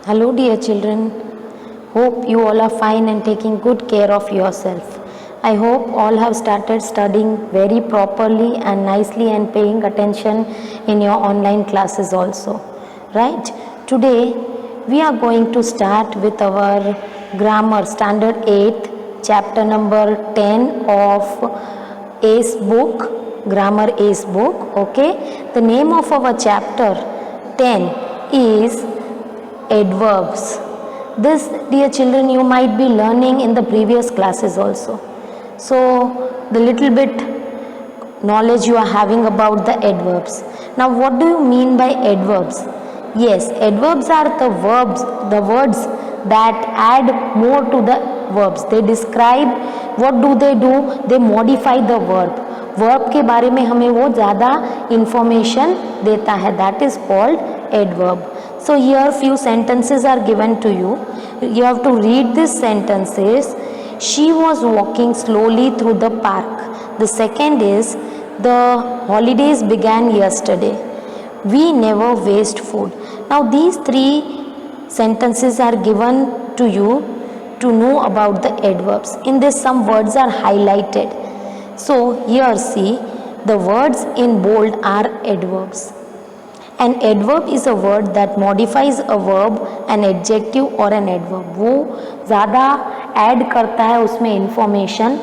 Hello dear children, hope you all are fine and taking good care of yourself. I hope all have started studying very properly and nicely and paying attention in your online classes also. Right? Today we are going to start with our grammar standard 8th chapter number 10 of Ace book, grammar Ace book. Okay, the name of our chapter 10 is adverbs. This, dear children, you might be learning in the previous classes also. So the little bit knowledge you are having about the adverbs. Now what do you mean by adverbs? Yes, adverbs are the words that add more to the verbs. They describe, what do? They modify the verb. Verb के बारे में हमें वो ज़्यादा information देता है. That is called adverb. So here few sentences are given to you. You have to read these sentences. She was walking slowly through the park. The second is, the holidays began yesterday. We never waste food. Now these three sentences are given to you to know about the adverbs. In this some words are highlighted. So here see, the words in bold are adverbs. An adverb is a word that modifies a verb, an adjective or an adverb. वो ज़्यादा add करता है उसमें information,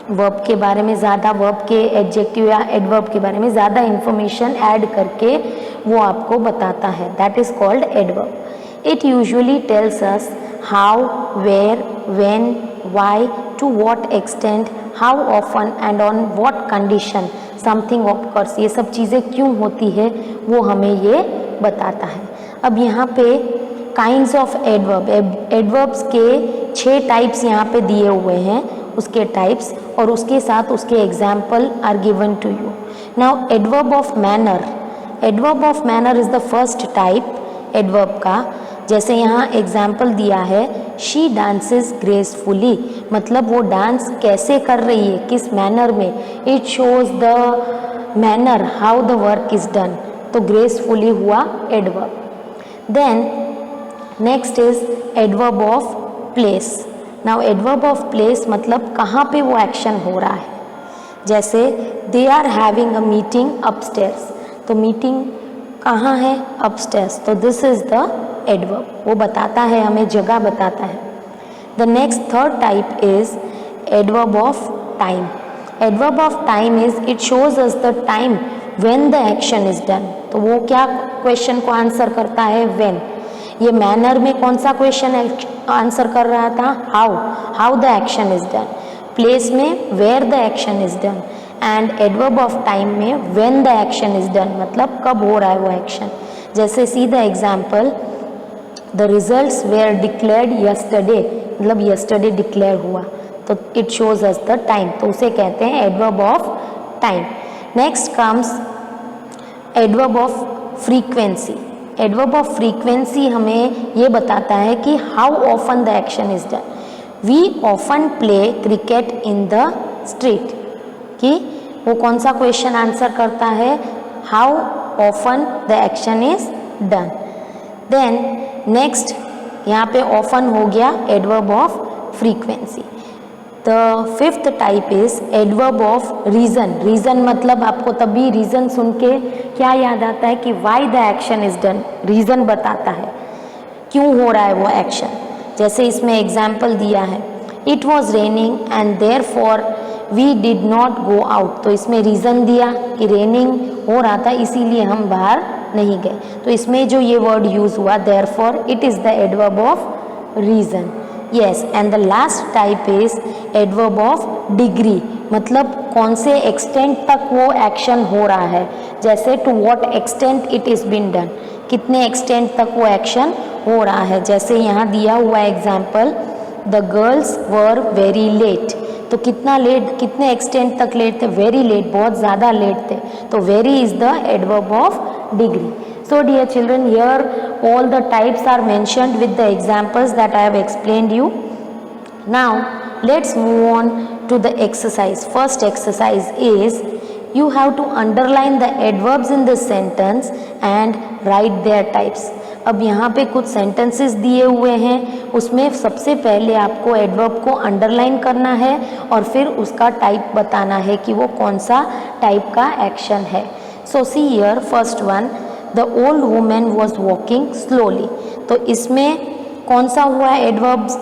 verb के बारे में ज़्यादा, verb के एडजेक्टिव या एडवर्ब के बारे में ज़्यादा इंफॉर्मेशन ऐड करके वो आपको बताता है. That is called adverb. It usually tells us how, where, when, why, to what extent, how often and on what condition something occurs. ये सब चीज़ें क्यों होती है वो हमें ये बताता है. अब यहाँ पे काइंड्स ऑफ एडवर्ब, एडवर्ब्स के 6 टाइप्स यहाँ पे दिए हुए हैं, उसके टाइप्स और उसके साथ उसके example are given to you. Now adverb of manner. Adverb of manner is the first type adverb का. जैसे यहाँ एग्जाम्पल दिया है, शी डांसेस ग्रेसफुली, मतलब वो डांस कैसे कर रही है, किस मैनर में. It shows the manner how the work is done. तो ग्रेसफुली हुआ adverb. Then next is adverb of place. Now adverb of place मतलब कहाँ पे वो एक्शन हो रहा है. जैसे they are having a meeting upstairs, तो मीटिंग कहाँ है, अपस्टेयर्स. तो दिस इज द एडवर्ब. वो बताता है, हमें जगह बताता है. The next third type is adverb of time. Adverb of time is, it shows us the time when the action is done. तो वो क्या क्वेश्चन को आंसर करता है, व्हेन. ये मैनर में कौन सा क्वेश्चन आंसर कर रहा था, how the action is done. Place में where the action is done. And adverb of time में when the action is done, मतलब कब हो रहा है वो एक्शन. जैसे see the example, the results were declared yesterday, मतलब यस्टरडे डिक्लेयर हुआ. तो it shows us the time, तो उसे कहते हैं adverb of time. Next comes adverb of frequency. Adverb of frequency हमें ये बताता है कि how often the action is done. We often play cricket in the street, कि वो कौन सा क्वेश्चन आंसर करता है, how often the action is done. Then next यहाँ पे ऑफन हो गया adverb of frequency. The fifth type is adverb of reason. Reason मतलब आपको तभी रीजन सुन के क्या याद आता है कि why the action is done. Reason बताता है क्यों हो रहा है वो एक्शन. जैसे इसमें एग्जाम्पल दिया है, it was raining and therefore we did not go out. तो इसमें रीजन दिया कि रेनिंग हो रहा था इसीलिए हम बाहर नहीं गए. तो इसमें जो ये वर्ड यूज हुआ therefore, it is the adverb of reason. Yes, and the last type is adverb of degree, मतलब कौन से एक्सटेंट तक वो एक्शन हो रहा है. जैसे to what extent it is been done, कितने एक्सटेंट तक वो एक्शन हो रहा है. जैसे यहाँ दिया हुआ example, the girls were very late. तो कितना लेट, कितने एक्सटेंट तक लेट थे, वेरी लेट, बहुत ज़्यादा लेट थे. तो very is the adverb of degree. So dear children, here all the types are mentioned with the examples that I have explained you. Now let's move on to the exercise. First exercise is you have to underline the adverbs in this sentence and write their types. अब यहाँ पे कुछ sentences दिए हुए हैं, उसमें सबसे पहले आपको adverb को underline करना है और फिर उसका type बताना है कि वो कौन सा type का action है. So see here, first one, the old woman was walking slowly. तो इसमें कौन सा हुआ adverbs?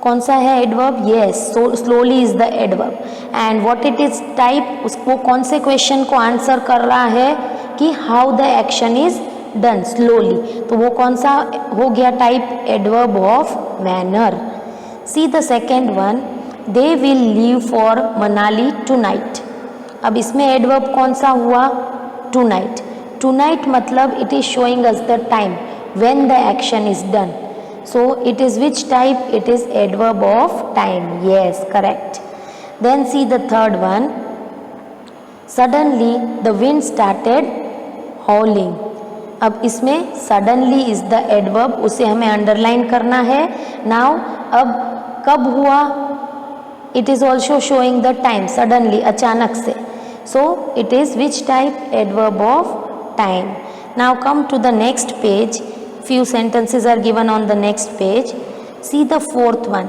कौन सा है adverb? Yes, so slowly is the adverb. And what it is type? उसको कौन से क्वेश्चन को आंसर कर रहा है कि how the action is done slowly. तो वो कौन सा हो गया type? Adverb of manner. See the second one, they will leave for Manali tonight. अब इसमें एडवर्ब कौन सा हुआ? टुनाइट. टुनाइट मतलब it is showing us the time when the action is done. So it is which type? It is adverb of time. Yes, correct. Then see the third one. Suddenly the wind started howling. अब इसमें suddenly is the adverb, उसे हमें underline करना है. Now अब कब हुआ? It is also showing the time. Suddenly, अचानक से. So it is which type? Adverb of time. Now come to the next page. Few sentences are given on the next page. See the fourth one.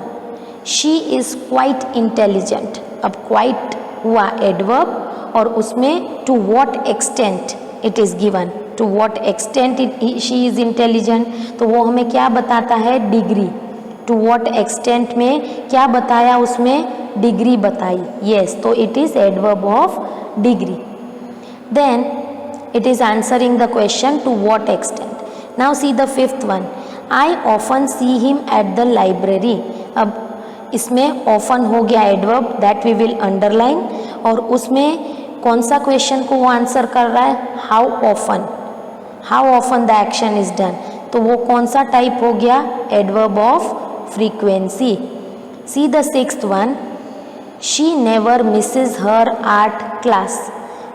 She is quite intelligent. अब quite हुआ adverb और उसमें to what extent it is given. To what extent she is intelligent. तो वो हमें क्या बताता है? डिग्री. To what extent में क्या बताया? उसमें डिग्री बताई. Yes, तो it is adverb of degree. Then it is answering the question to what extent. Now see the fifth one. I often see him at the library. अब इसमें often हो गया adverb that we will underline और उसमें कौन सा question को वो आंसर कर रहा है? How often. How often the action is done. तो वो कौन सा टाइप हो गया? Adverb of frequency. See the sixth one. She never misses her art class.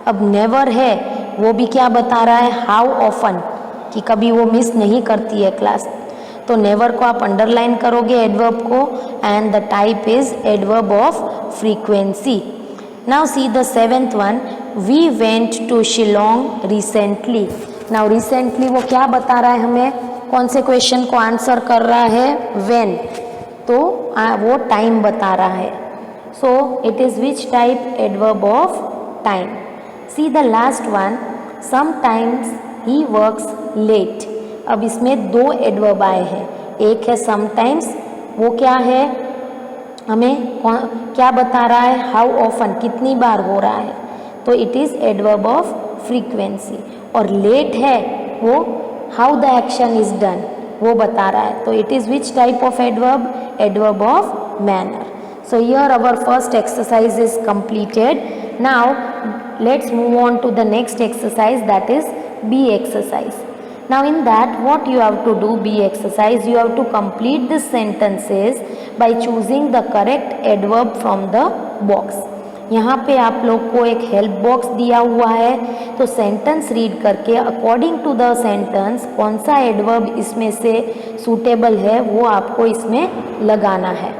अब never है, वो भी क्या बता रहा है? How often. कि कभी वो मिस नहीं करती है क्लास. तो नेवर को आप अंडरलाइन करोगे एडवर्ब को and the type is adverb of frequency. Now see the seventh one. We went to Shillong recently. Now recently वो क्या बता रहा है हमें? कौन से क्वेश्चन को आंसर कर रहा है? व्हेन. तो वो टाइम बता रहा है. So it is which type? Adverb of time. C the last one. Sometimes he works late. अब इसमें दो एडवर्ब आए हैं. एक है sometimes, वो क्या है? हमें क्या बता रहा है? how often, कितनी बार हो रहा है. तो it is adverb of frequency. और late है वो how the action is done, वो बता रहा है. तो it is which type of adverb? Adverb of manner. So here our first exercise is completed. Now let's move on to the next exercise, that is B exercise. Now in that what you have to do? B exercise, you have to complete the sentences by choosing the correct adverb from the box. यहाँ पे आप लोग को एक help box दिया हुआ है. तो सेंटेंस रीड करके अकॉर्डिंग टू द सेंटेंस कौन सा एडवर्ब इसमें से सूटेबल है वो आपको इसमें लगाना है.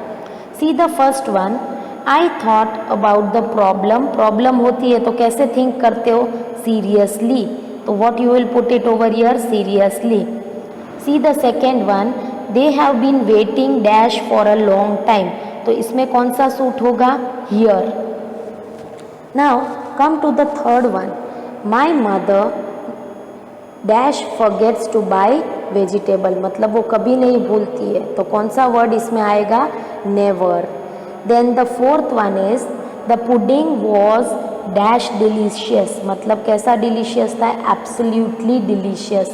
See the first one. I thought about the problem. Problem होती है तो कैसे थिंक करते हो? सीरियसली. तो what you will put it over here? Seriously. See the second one. They have been waiting dash for a long time. तो इसमें कौन सा सूट होगा? Here. Now come to the third one. My mother dash forgets to buy vegetable. मतलब वो कभी नहीं भूलती है. तो कौन सा वर्ड इसमें आएगा? Never. Then the fourth one is the pudding was dash delicious. मतलब कैसा डिलीशियस था? Absolutely delicious.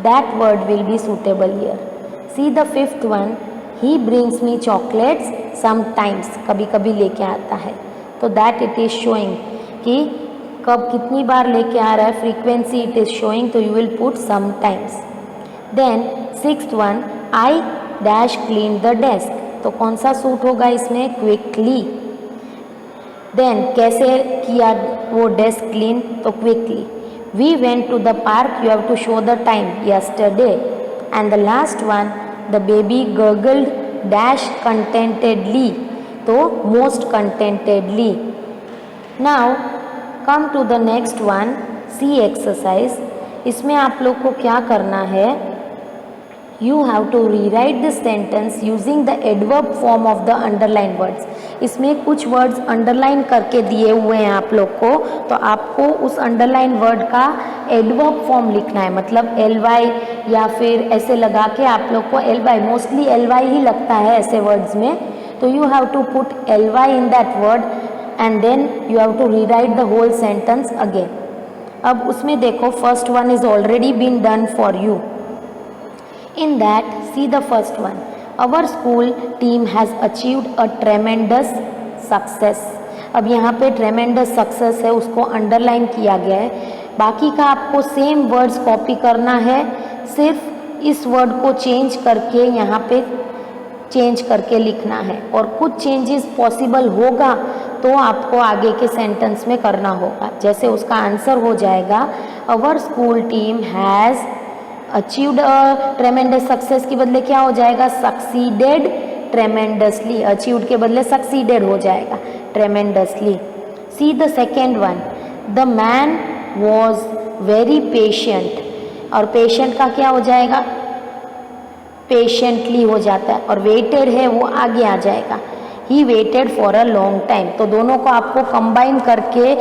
That word will be suitable here. C the fifth one. He brings me chocolates sometimes. कभी कभी लेके आता है. तो दैट इट इज शोइंग कि कब कितनी बार लेके आ रहा है. फ्रीक्वेंसी इट इज शोइंग, तो you will put sometimes. Then sixth one. I dash clean the desk. तो कौन सा सूट होगा इसमें? क्विकली. देन कैसे किया वो डेस्क क्लीन? तो quickly. We went to the park. You have to show the time. Yesterday. And the last one. The baby gargled dash contentedly. तो most contentedly. Now come to the next one, see exercise. इसमें आप लोग को क्या करना है, you have to rewrite this sentence using the adverb form of the underline words. इसमें कुछ वर्ड्स अंडरलाइन करके दिए हुए हैं आप लोग को, तो आपको उस अंडरलाइन वर्ड का एडवर्ब फॉर्म लिखना है, मतलब ly या फिर ऐसे लगा के आप लोग को ly, मोस्टली ly ही लगता है ऐसे वर्ड्स में, तो you have to put ly in that word and then you have to rewrite the whole sentence again. अब उसमें देखो, first one is already been done for you. In that, see the first one. Our school team has achieved a tremendous success. अब यहाँ पे tremendous success है, उसको underline किया गया है। बाकी का आपको सेम वर्ड्स कॉपी करना है, सिर्फ इस वर्ड को चेंज करके यहाँ पे चेंज करके लिखना है, और कुछ चेंजेस पॉसिबल होगा तो आपको आगे के सेंटेंस में करना होगा। जैसे उसका आंसर हो जाएगा, Our school team has achieved ट्रेमेंडस success के बदले क्या हो जाएगा, सक्सीडेड ट्रेमेंडसली। अचीव्ड के बदले सक्सीडेड हो जाएगा tremendously. See the second one, the man was very patient, और पेशेंट का क्या हो जाएगा, पेशेंटली हो जाता है, और वेटेड है वो आगे आ जाएगा, he waited for a long time. तो दोनों को आपको कंबाइन करके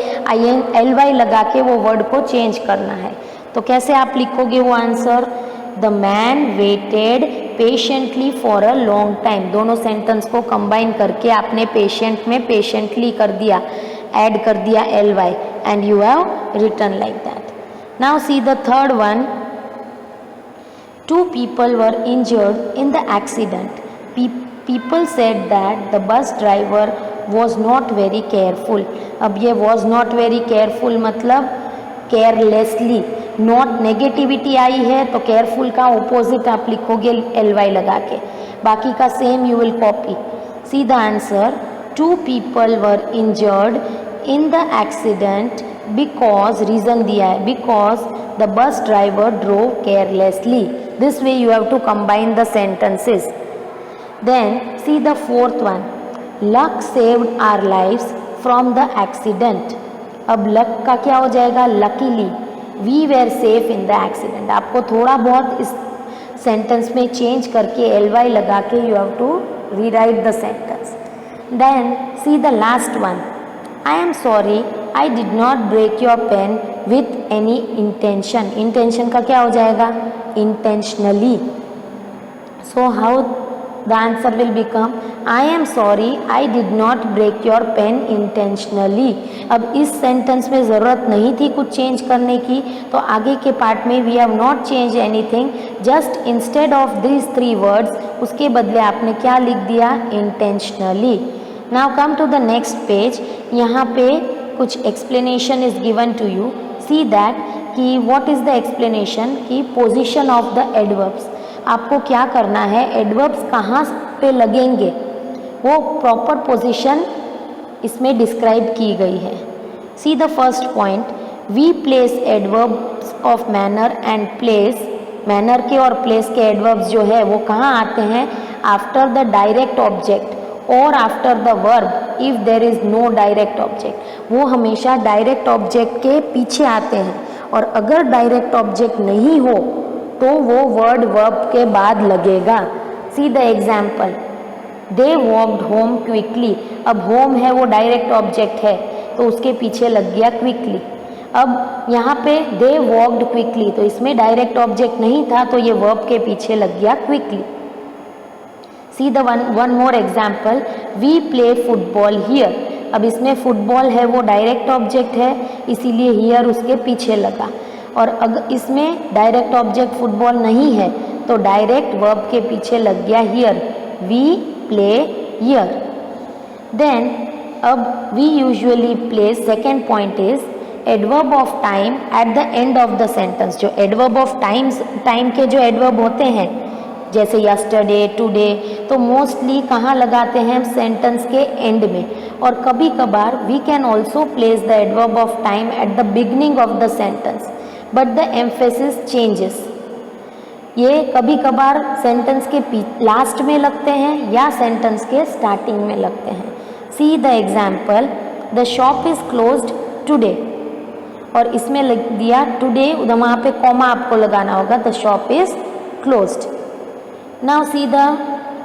ly लगा के वो वर्ड को चेंज करना है। तो कैसे आप लिखोगे वो answer, the man waited patiently for a long time. दोनों सेंटेंस को कंबाइन करके आपने पेशेंट में पेशेंटली कर दिया, ऐड कर दिया ly, and you have written like that. Now see the third one, two people were injured in the accident. People said that the bus driver was not very careful. अब ये was not very careful मतलब carelessly, not negativity आई है तो careful का opposite आप लिखोगे ly लगा के, बाकी का same you will copy. See the answer, two people were injured in the accident because, reason दिया है because the bus driver drove carelessly. This way you have to combine the sentences. Then see the fourth one, luck saved our lives from the accident. अब luck का क्या हो जाएगा, luckily, we were safe in the accident. आपको थोड़ा बहुत इस sentence में चेंज करके ly लगा के you have to rewrite the sentence. Then see the last one, I am sorry I did not break your pen with any intention. Intention का क्या हो जाएगा, intentionally. So how the answer will become, I am sorry I did not break your pen intentionally। अब इस sentence में ज़रूरत नहीं थी कुछ चेंज करने की, तो आगे के पार्ट में we have not changed anything, just instead of these three words उसके बदले आपने क्या लिख दिया, intentionally। Now come to the next page। यहाँ पे कुछ explanation is given to you। See that कि what is the explanation, कि position of the adverbs। आपको क्या करना है, एडवर्ब्स कहाँ पे लगेंगे वो प्रॉपर पोजीशन इसमें डिस्क्राइब की गई है। See the first point, we place adverbs of manner and place. Manner के और प्लेस के एडवर्ब्स जो है वो कहाँ आते हैं, आफ्टर द डायरेक्ट ऑब्जेक्ट और after the verb if there is no direct object. वो हमेशा डायरेक्ट ऑब्जेक्ट के पीछे आते हैं, और अगर डायरेक्ट ऑब्जेक्ट नहीं हो तो वो वर्ड वर्ब के बाद लगेगा। सी the example, they walked home quickly. अब होम है वो डायरेक्ट ऑब्जेक्ट है तो उसके पीछे लग गया क्विकली। अब यहाँ पे दे वॉक्ड क्विकली, तो इसमें डायरेक्ट ऑब्जेक्ट नहीं था तो ये वर्ब के पीछे लग गया quickly. See the one more example, we play football here. अब इसमें फुटबॉल है वो डायरेक्ट ऑब्जेक्ट है इसीलिए हियर उसके पीछे लगा, और अगर इसमें डायरेक्ट ऑब्जेक्ट फुटबॉल नहीं है तो डायरेक्ट वर्ब के पीछे लग गया here, we play here. Then अब we usually place, second point is adverb of time at the end of the sentence. जो एडवर्ब ऑफ टाइम के जो एडवर्ब होते हैं जैसे यस्टरडे, टुडे, तो मोस्टली कहाँ लगाते हैं, सेंटेंस के एंड में। और कभी कभार we can also place the adverb of time at the beginning of the sentence but the emphasis changes. ये कभी कभार सेंटेंस के लास्ट में लगते हैं या सेंटेंस के स्टार्टिंग में लगते हैं। सी the example, the shop is closed today, और इसमें लिख दिया टुडे, उधर वहाँ पे कॉमा आपको लगाना होगा, the shop is closed. Now see the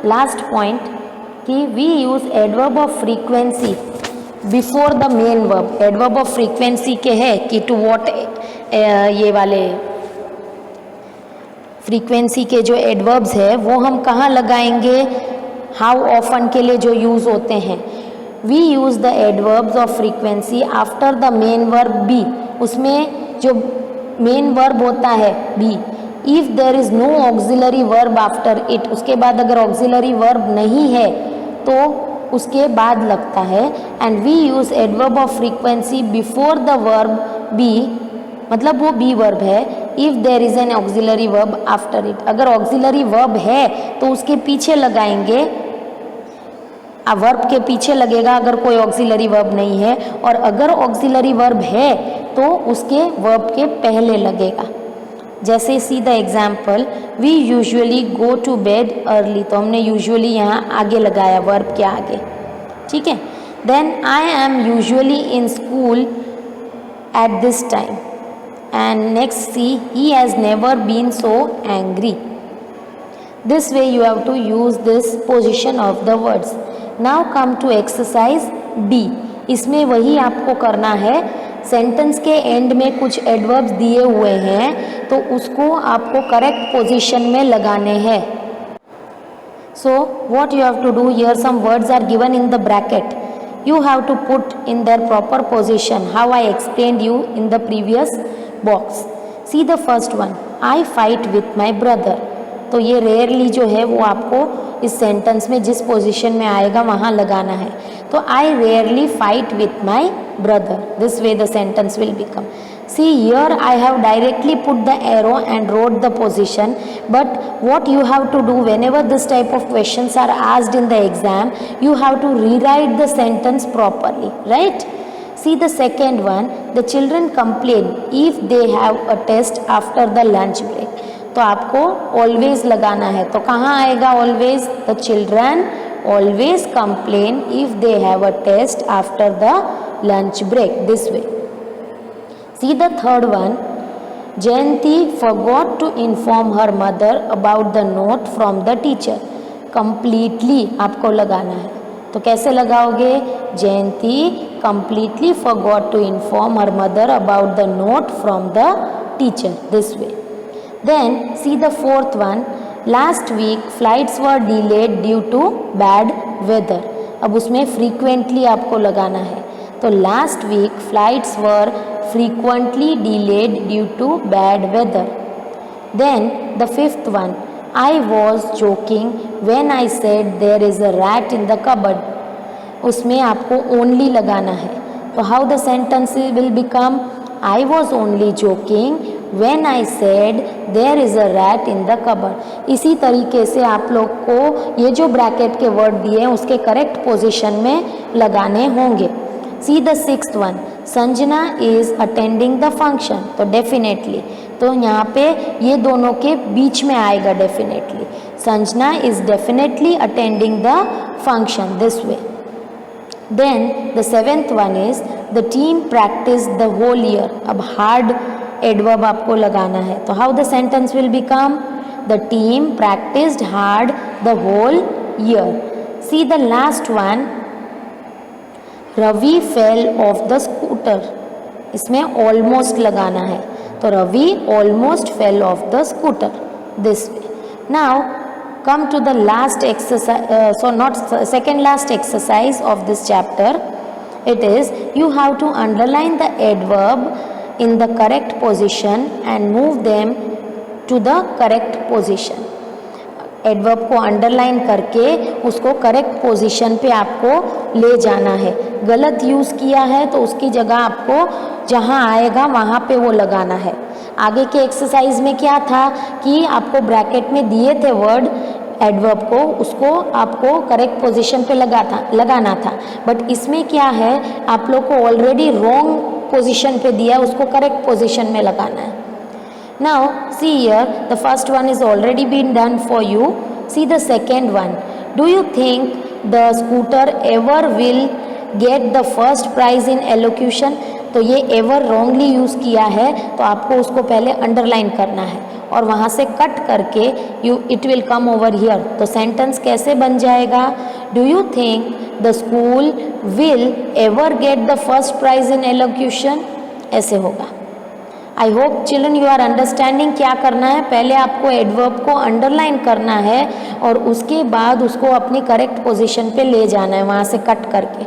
last point कि we use adverb of frequency before the main verb. Adverb of frequency के है कि टू व्हाट, ये वाले फ्रीक्वेंसी के जो एडवर्ब्स है वो हम कहाँ लगाएंगे, हाउ ऑफन के लिए जो यूज़ होते हैं। We use the adverbs of frequency after the main verb be, उसमें जो मेन वर्ब होता है be, if there is no auxiliary verb after it, उसके बाद अगर ऑक्सिलरी वर्ब नहीं है तो उसके बाद लगता है। And we use adverb of frequency before the verb be, मतलब वो बी वर्ब है, if there is an auxiliary verb after it, अगर ऑक्सिलरी वर्ब है तो उसके पीछे लगाएंगे, वर्ब के पीछे लगेगा अगर कोई ऑक्सिलरी वर्ब नहीं है, और अगर ऑक्सिलरी वर्ब है तो उसके वर्ब के पहले लगेगा। जैसे see the example, we usually go to bed early, तो हमने यूजुअली यहाँ आगे लगाया वर्ब के आगे, ठीक है। Then I am usually in school at this time, and next see he has never been so angry. This way you have to use this position of the words. Now come to exercise B, इसमें वही आपको करना है, sentence के and में कुछ adverbs दिए हुए हैं तो उसको आपको करेक्ट पोजीशन में लगाने हैं। So what you have to do, here some words are given in the bracket, you have to put in their proper position how I explained you in the previous box. See the first one, I fight with my brother, तो ये rarely जो है वो आपको इस sentence में जिस position में आएगा वहाँ लगाना है। तो आई rarely fight with my brother, this way the sentence will become. See here I have directly put the arrow and wrote the position, but what you have to do whenever this type of questions are asked in the exam, you have to rewrite the sentence properly, right? See the second one, the children complain if they have a test after the lunch break, तो आपको always लगाना है, तो कहाँ आएगा always, the children always complain if they have a test after the lunch break, this way. See the third one, Jayanti forgot to inform her mother about the note from the teacher, completely आपको लगाना है, तो कैसे लगाओगे, Jayanti completely forgot to inform her mother about the note from the teacher, this way. Then see the fourth one, last week flights were delayed due to bad weather, अब उसमें frequently आपको लगाना है, तो last week flights were frequently delayed due to bad weather. Then the fifth one, I was joking when I said there is a rat in the cupboard, उसमें आपको only लगाना है, तो how the sentence will become, I was only joking when I said there is a rat in the cupboard। इसी तरीके से आप लोग को ये जो ब्रैकेट के वर्ड दिए हैं उसके करेक्ट पोजीशन में लगाने होंगे। See the sixth one, Sanjana is attending the function, तो डेफिनेटली, तो यहाँ पे ये दोनों के बीच में आएगा definitely, Sanjana is definitely attending the function, this way. Then the seventh one is the team practiced the whole year, अब hard एडवर्ब आपको लगाना है, तो how the sentence will become, the team practiced hard the whole year. See the last one, Ravi fell off the scooter, इसमें almost लगाना है, तो Ravi almost fell off the scooter, this way. Now come to the last exercise, so not second last exercise of this chapter. It is you have to underline the adverb in the correct position and move them to the correct position. Adverb को underline करके उसको correct position पे आपको ले जाना है, गलत use किया है तो उसकी जगह आपको जहाँ आएगा वहाँ पे वो लगाना है। आगे के एक्सरसाइज में क्या था कि आपको ब्रैकेट में दिए थे वर्ड एडवर्ब को, उसको आपको करेक्ट पोजीशन पे लगाना था, बट इसमें क्या है आप लोग को ऑलरेडी रॉन्ग पोजीशन पे दिया, उसको करेक्ट पोजीशन में लगाना है। Now see here, the first one is already been done for you. See the second one. Do you think the scooter ever will get the first prize in elocution, तो ये ever wrongly use किया है, तो आपको उसको पहले underline करना है और वहाँ से कट करके it will come over here. तो सेंटेंस कैसे बन जाएगा? Do you think the school will ever get the first prize in elocution, ऐसे होगा। I hope children you are understanding. क्या करना है, पहले आपको एडवर्ब को अंडरलाइन करना है और उसके बाद उसको अपनी करेक्ट पोजीशन पे ले जाना है वहाँ से कट करके।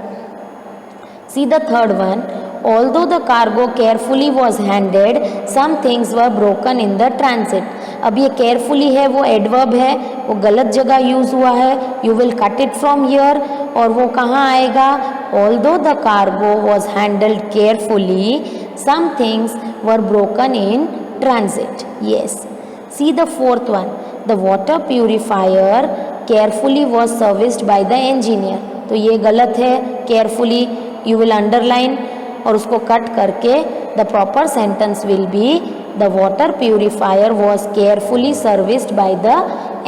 सी the third one, although the cargo carefully was handed, some things were broken in the transit। अब ये carefully है वो एडवर्ब है, वो गलत जगह यूज़ हुआ है, you will cut it from here, और वो कहाँ आएगा? although the cargo was handled carefully, some things were broken in transit। yes। see the fourth one, the water purifier carefully was serviced by the engineer। तो ये गलत है, carefully you will underline और उसको कट करके the proper sentence will be the water purifier was carefully serviced by the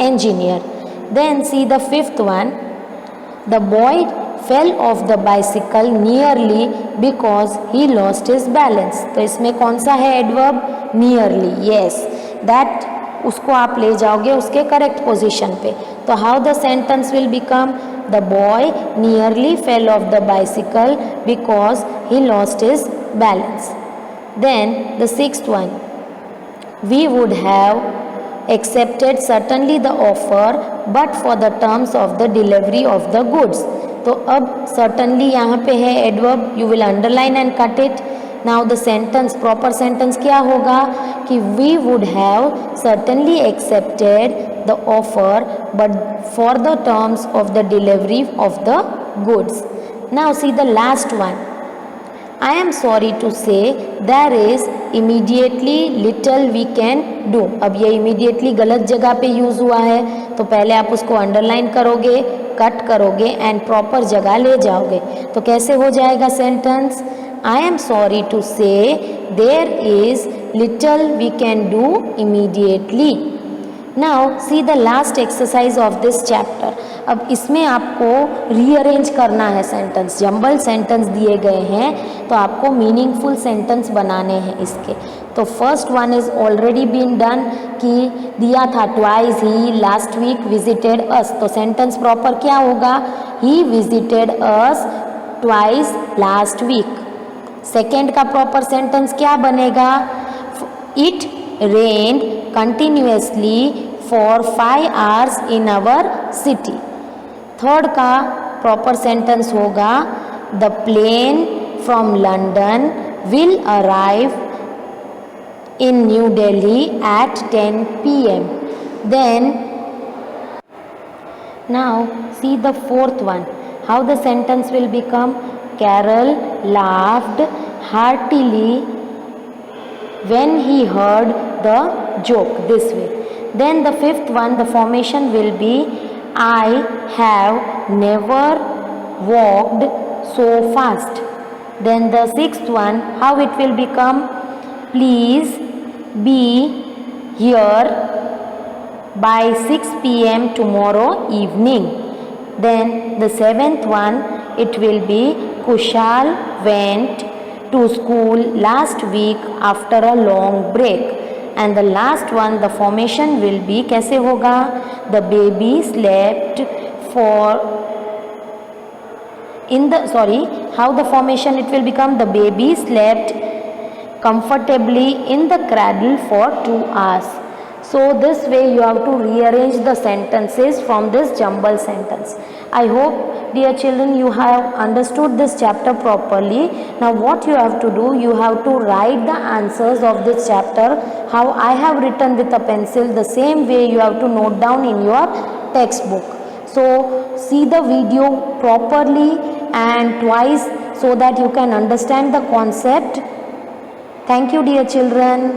engineer। Then see the fifth one, the boy fell off the bicycle nearly because he lost his balance. तो इसमें कौन सा है adverb? Nearly. Yes, that उसको आप ले जाओगे उसके करेक्ट पोजीशन पे। तो how the sentence will become? The boy nearly fell off the bicycle because he lost his balance। Then the sixth one, we would have accepted certainly the offer but for the terms of the delivery of the goods। तो अब certainly यहाँ पे है adverb, you will underline and cut it। now the sentence, proper sentence क्या होगा कि we would have certainly accepted the offer but for the terms of the delivery of the goods। now see the last one, I am sorry to say there is immediately little we can do। अब ये immediately गलत जगह पे use हुआ है, तो पहले आप उसको अंडरलाइन करोगे, कट करोगे एंड प्रॉपर जगह ले जाओगे। तो कैसे हो जाएगा sentence? I am sorry to say there is little we can do immediately। now see the last exercise of this chapter। अब इसमें आपको रीअरेंज करना है सेंटेंस, जंबल सेंटेंस दिए गए हैं तो आपको मीनिंगफुल सेंटेंस बनाने हैं इसके। तो first one is already been done कि दिया था twice he last week visited us. तो सेंटेंस प्रॉपर क्या होगा? He visited us twice last week. Second का प्रॉपर सेंटेंस क्या बनेगा? It rained continuously for 5 hours in our city. Third का प्रॉपर सेंटेंस होगा the plane from London will arrive in New Delhi at 10 PM। Then now see the fourth one, how the sentence will become? Carol laughed heartily when he heard the joke, this way। then the fifth one, the formation will be I have never walked so fast। then the sixth one, how it will become? please be here by 6 PM tomorrow evening। then the seventh one, it will be Kushal went to school last week after a long break। and the last one, the formation will be कैसे होगा? the baby slept for in the how the formation it will become? the baby slept comfortably in the cradle for 2 hours। so this way you have to rearrange the sentences from this jumble sentence। I hope dear children you have understood this chapter properly। now what you have to do, you have to write the answers of this chapter how I have written with a pencil, the same way you have to note down in your textbook। so see the video properly and twice so that you can understand the concept। thank you dear children।